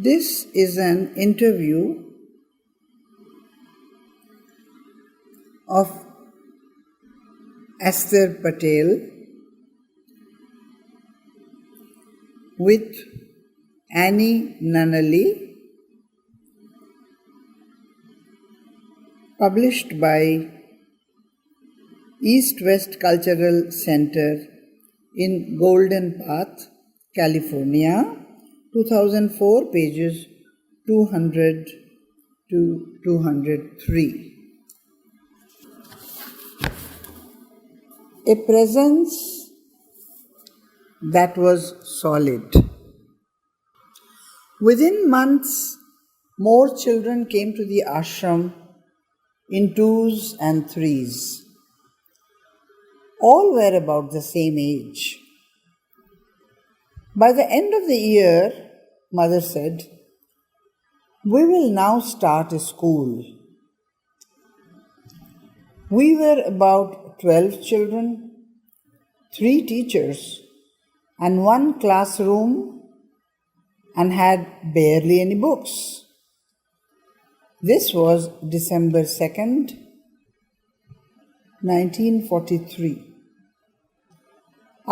This is an interview of Aster Patel with Anie Nunnally, published by East-West Cultural Center in Golden Path, California, 2004, pages 200 to 203. A presence that was solid. Within months, more children came to the ashram in twos and threes. All were about the same age. By the end of the year, Mother said, "We will now start a school." We were about 12 children, 3 teachers, and 1 classroom, and had barely any books. This was December 2nd, 1943.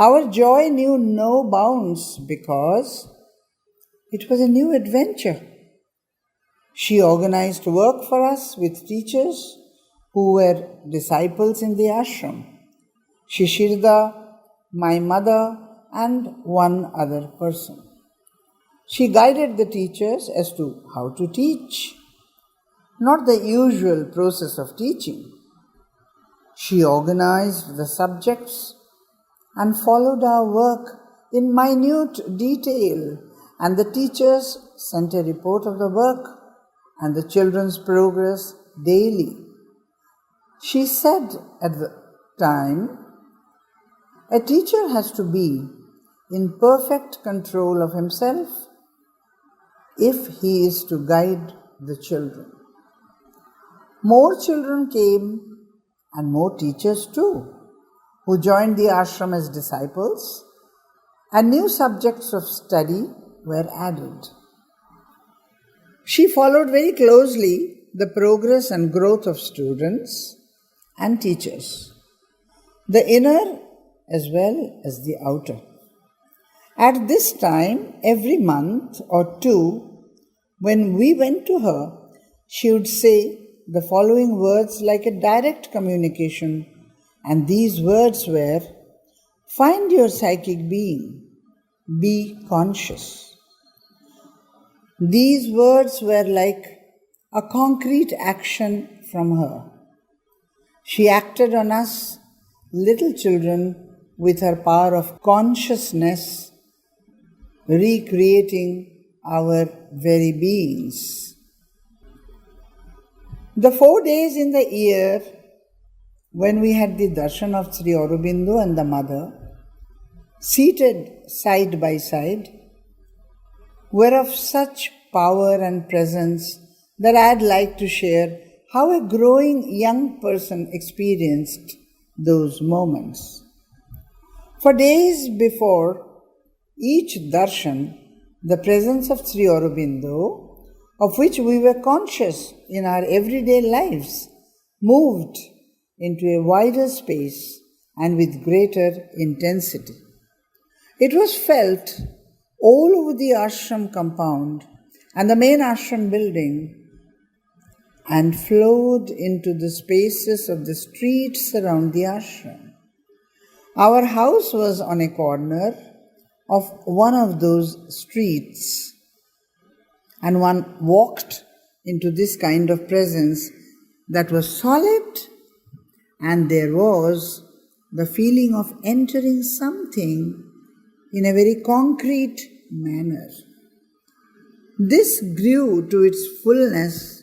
Our joy knew no bounds because it was a new adventure. She organized work for us with teachers who were disciples in the ashram, Shishirda, my mother, and 1 other person. She guided the teachers as to how to teach, not the usual process of teaching. She organized the subjects and followed our work in minute detail, and the teachers sent a report of the work and the children's progress daily. She said at the time, "A teacher has to be in perfect control of himself if he is to guide the children." More children came and more teachers too, who joined the ashram as disciples, and new subjects of study were added. She followed very closely the progress and growth of students and teachers, the inner as well as the outer. At this time, every month or 2, when we went to her, she would say the following words like a direct communication, and these words were, "Find your psychic being, be conscious." These words were like a concrete action from her. She acted on us, little children, with her power of consciousness, recreating our very beings. The 4 days in the year when we had the darshan of Sri Aurobindo and the mother, seated side by side, were of such power and presence that I'd like to share how a growing young person experienced those moments. For days before each darshan, the presence of Sri Aurobindo, of which we were conscious in our everyday lives, moved into a wider space and with greater intensity. It was felt all over the ashram compound and the main ashram building, and flowed into the spaces of the streets around the ashram. Our house was on a corner of one of those streets, and one walked into this kind of presence that was solid, and there was the feeling of entering something in a very concrete manner. This grew to its fullness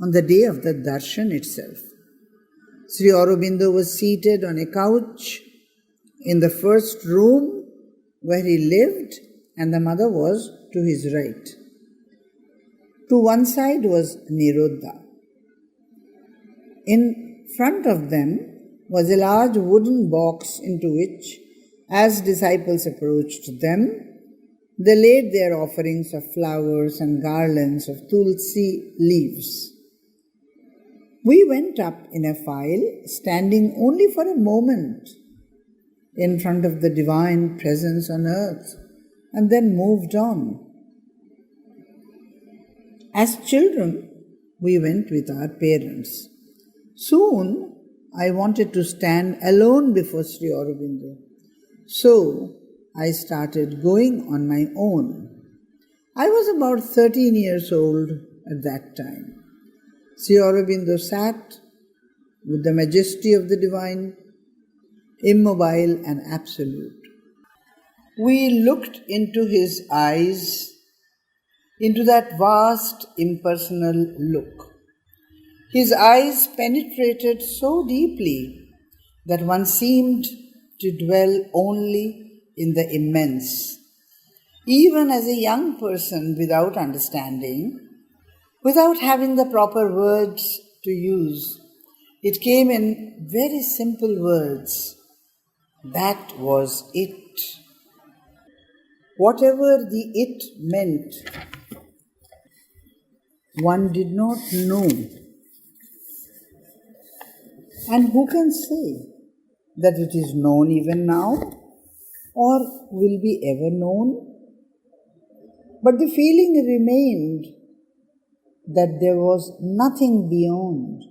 on the day of the darshan itself. Sri Aurobindo was seated on a couch in the first room where he lived, and the mother was to his right. To one side was Nirodha. In front of them was a large wooden box into which, as disciples approached them, They laid their offerings of flowers and garlands of tulsi leaves. We went up in a file, standing only for a moment in front of the divine presence on earth, and then moved on. As children, we went with our parents. Soon, I wanted to stand alone before Sri Aurobindo. So, I started going on my own. I was about 13 years old at that time. Sri Aurobindo sat with the majesty of the divine, immobile and absolute. We looked into his eyes, into that vast impersonal look. His eyes penetrated so deeply that one seemed to dwell only in the immense. Even as a young person without understanding, without having the proper words to use, it came in very simple words. That was it. Whatever the it meant, one did not know. And who can say that it is known even now or will be ever known? But the feeling remained that there was nothing beyond,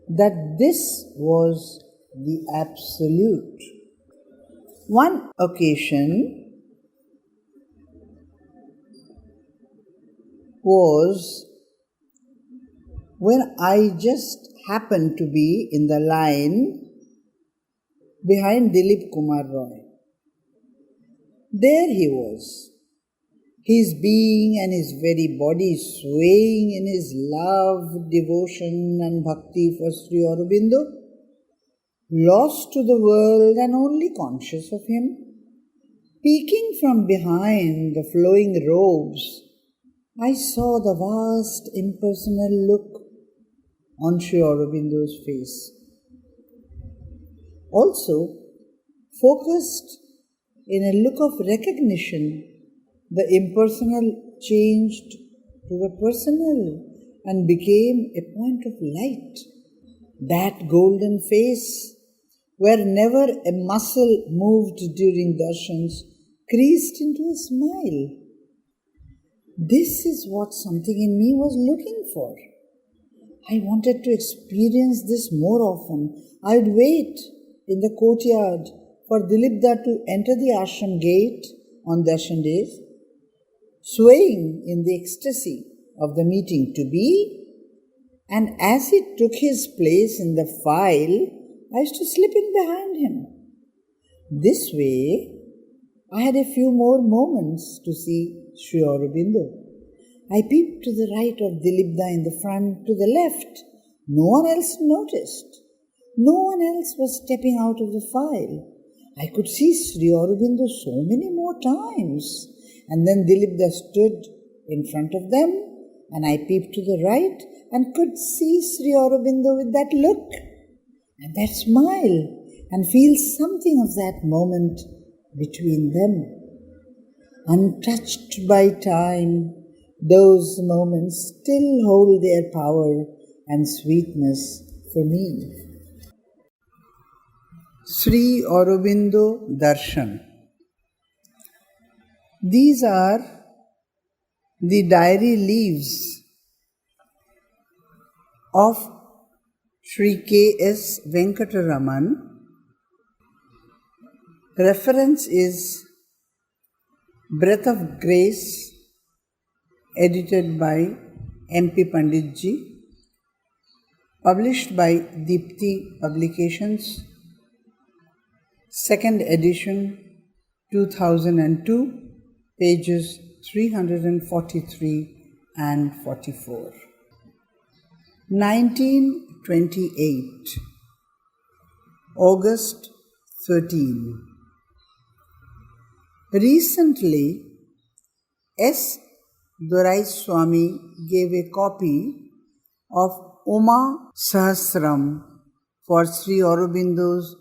that this was the absolute. One occasion was when I just happened to be in the line behind Dilip Kumar Roy. There he was, his being and his very body swaying in his love, devotion and bhakti for Sri Aurobindo, lost to the world and only conscious of him. Peeking from behind the flowing robes, I saw the vast impersonal look on Sri Aurobindo's face. Also, focused in a look of recognition, the impersonal changed to the personal and became a point of light. That golden face, where never a muscle moved during darshans, creased into a smile. This is what something in me was looking for. I wanted to experience this more often. I would wait in the courtyard for Dilipda to enter the ashram gate on darshan days, swaying in the ecstasy of the meeting to be, and as he took his place in the file, I used to slip in behind him. This way, I had a few more moments to see Sri Aurobindo. I peeped to the right of Dilipda in the front, to the left. No one else noticed. No one else was stepping out of the file. I could see Sri Aurobindo so many more times. And then Dilipda stood in front of them, and I peeped to the right and could see Sri Aurobindo with that look and that smile and feel something of that moment between them. Untouched by time, those moments still hold their power and sweetness for me. Sri Aurobindo Darshan. These are the diary leaves of Sri K.S. Venkataraman. Reference is Breath of Grace, edited by M.P. Pandit ji, published by Dipti Publications, 2nd edition, 2002, pages 343 and 44. 1928, August 13. Recently, S. Dorai Swami gave a copy of Uma Sahasram for Sri Aurobindo's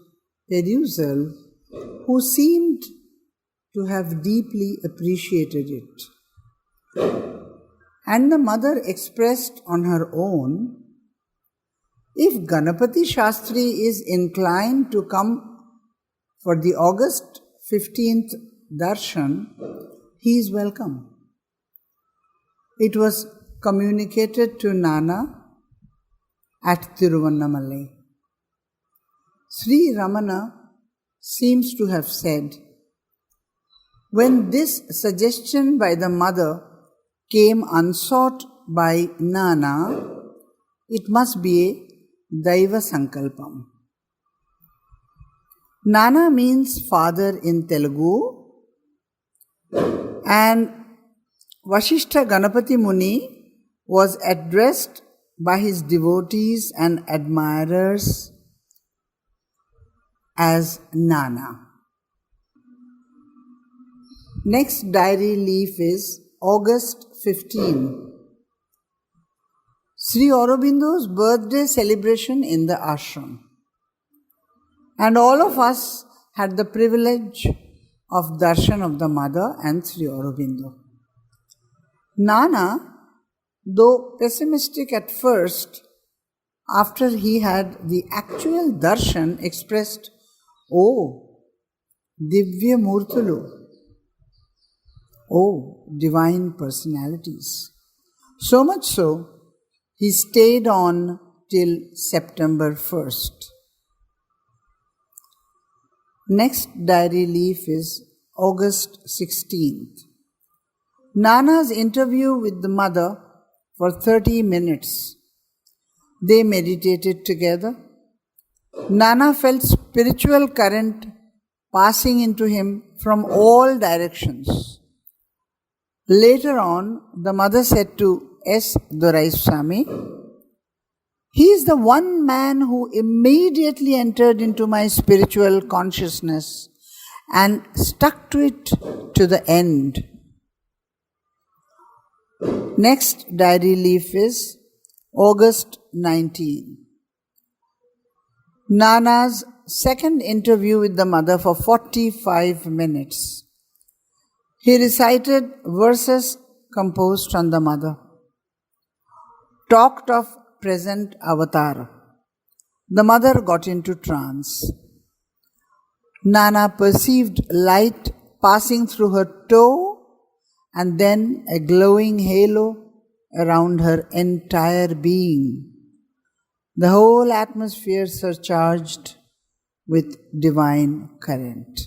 perusal, who seemed to have deeply appreciated it. And the mother expressed on her own, if Ganapati Shastri is inclined to come for the August 15th Darshan, he is welcome. It was communicated to Nana at Tiruvannamalai. Sri Ramana seems to have said, when this suggestion by the mother came unsought by Nana, it must be a Daiva Sankalpam. Nana means father in Telugu, and Vashishta Ganapati Muni was addressed by his devotees and admirers as Nana. Next diary leaf is August 15. Sri Aurobindo's birthday celebration in the ashram. And all of us had the privilege of darshan of the mother and Sri Aurobindo. Nana, though pessimistic at first, after he had the actual darshan, expressed, "Oh, Divya Murtulu, oh, divine personalities." So much so, he stayed on till September 1st. Next diary leaf is August 16th. Nana's interview with the mother for 30 minutes. They meditated together. Nana felt spiritual current passing into him from all directions. Later on, the mother said to S. Doraiswamy, "He is the one man who immediately entered into my spiritual consciousness and stuck to it to the end." Next diary leaf is August 19. Nana's second interview with the mother for 45 minutes. He recited verses composed on the mother, talked of present avatar. The mother got into trance. Nana perceived light passing through her toe and then a glowing halo around her entire being. The whole atmosphere surcharged with divine current.